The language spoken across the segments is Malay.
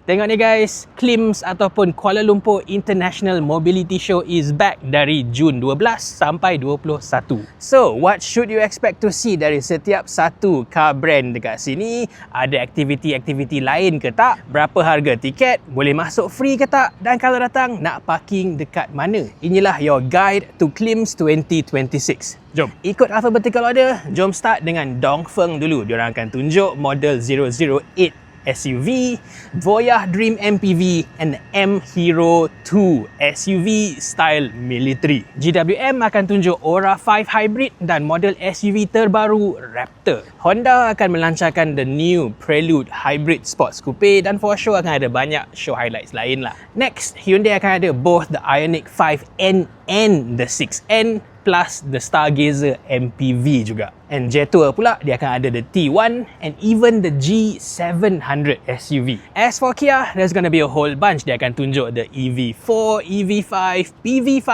Tengok ni guys, KLIMS ataupun Kuala Lumpur International Mobility Show is back dari Jun 12 sampai 21. So, what should you expect to see dari setiap satu car brand dekat sini? Ada aktiviti-aktiviti lain ke tak? Berapa harga tiket? Boleh masuk free ke tak? Dan kalau datang, nak parking dekat mana? Inilah your guide to KLIMS 2026. Jom, ikut alphabetical order. Jom start dengan Dongfeng dulu. Diorang akan tunjuk model 008 SUV, Voyah Dream MPV and M Hero 2 SUV style military. GWM akan tunjuk Aura 5 Hybrid dan model SUV terbaru Raptor. Honda akan melancarkan the new Prelude Hybrid Sports Coupe dan for sure akan ada banyak show highlights lain lah. Next, Hyundai akan ada both the Ioniq 5N and the 6N plus the Stargazer MPV juga. And Jetour pula, dia akan ada the T1 and even the G700 SUV. As for Kia, there's gonna be a whole bunch. Dia akan tunjuk the EV4, EV5, PV5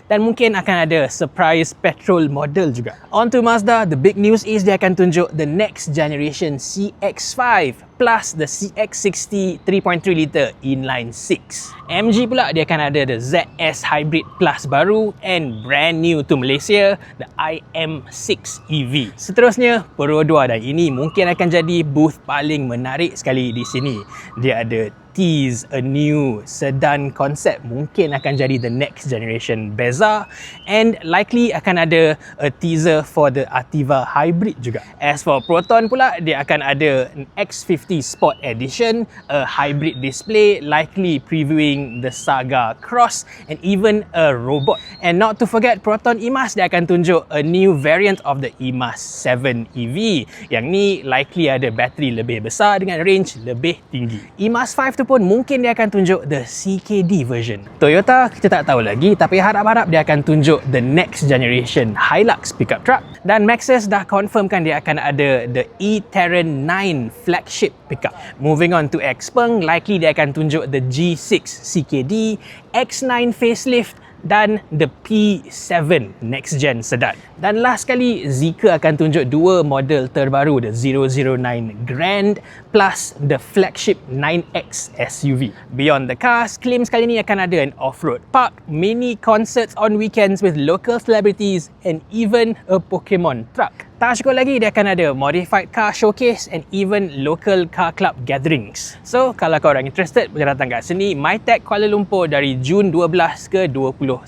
dan mungkin akan ada surprise petrol model juga. On to Mazda, the big news is dia akan tunjuk the next generation CX-5 plus the CX-60 3.3 litre inline 6. MG pula, dia akan ada the ZS Hybrid Plus baru and brand new to Malaysia, the IM6 EV. Seterusnya, Perodua, dan ini mungkin akan jadi booth paling menarik sekali di sini. Dia ada tease a new sedan concept, mungkin akan jadi the next generation Bezza, and likely akan ada a teaser for the Ativa Hybrid juga. As for Proton pula, dia akan ada an X50 Sport Edition, a hybrid display, likely previewing the Saga Cross and even a robot. And not to forget Proton EMAS, dia akan tunjuk a new variant of the EMAS 7 EV. Yang ni likely ada bateri lebih besar dengan range lebih tinggi. EMAS 5 tu pun mungkin dia akan tunjuk the CKD version. Toyota kita tak tahu lagi, tapi harap-harap dia akan tunjuk the next generation Hilux pickup truck. Dan Maxus dah confirmkan dia akan ada the e-Terran 9 flagship pickup. Moving on to Xpeng, likely dia akan tunjuk the G6 CKD, X9 facelift dan the P7 next gen sedan. Dan last sekali, Zeekr akan tunjuk dua model terbaru, the 009 Grand plus the flagship 9X SUV. Beyond the cars, KLIMS kali ni akan ada an off-road park, mini concerts on weekends with local celebrities and even a Pokemon truck. Tak cukup lagi, dia akan ada modified car showcase and even local car club gatherings. So, kalau korang interested, boleh datang kat sini, MyTech Kuala Lumpur dari Jun 12 ke 21.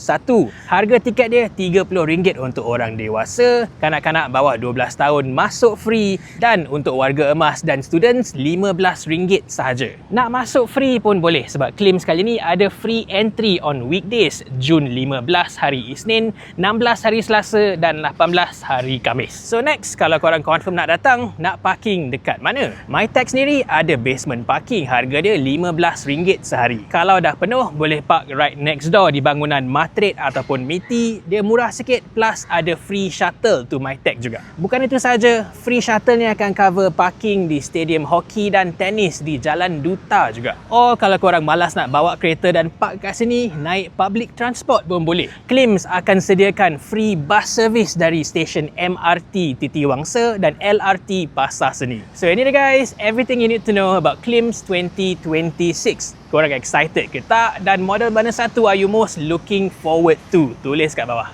Harga tiket dia RM30 untuk orang dewasa, kanak-kanak bawah 12 tahun masuk free dan untuk warga emas dan students RM15 sahaja. Nak masuk free pun boleh sebab KLIMS kali ni ada free entry on weekdays, Jun 15 hari Isnin, 16 hari Selasa dan 18 hari Khamis. So next, kalau korang confirm nak datang, nak parking dekat mana? MyTech sendiri ada basement parking, harga dia RM15 sehari. Kalau dah penuh, boleh park right next door di bangunan Matrade ataupun MITI. Dia murah sikit plus ada free shuttle to MyTech juga. Bukan itu saja, free shuttle ni akan cover parking di stadium hoki dan tenis di Jalan Duta juga. Or kalau korang malas nak bawa kereta dan park kat sini, naik public transport pun boleh. KLIMS akan sediakan free bus service dari stesen MRT Titi Wangsa dan LRT Pasar Seni. So ini dia guys, everything you need to know about KLIMS 2026. Korang excited ke tak? Dan model mana satu are you most looking forward to? Tulis kat bawah.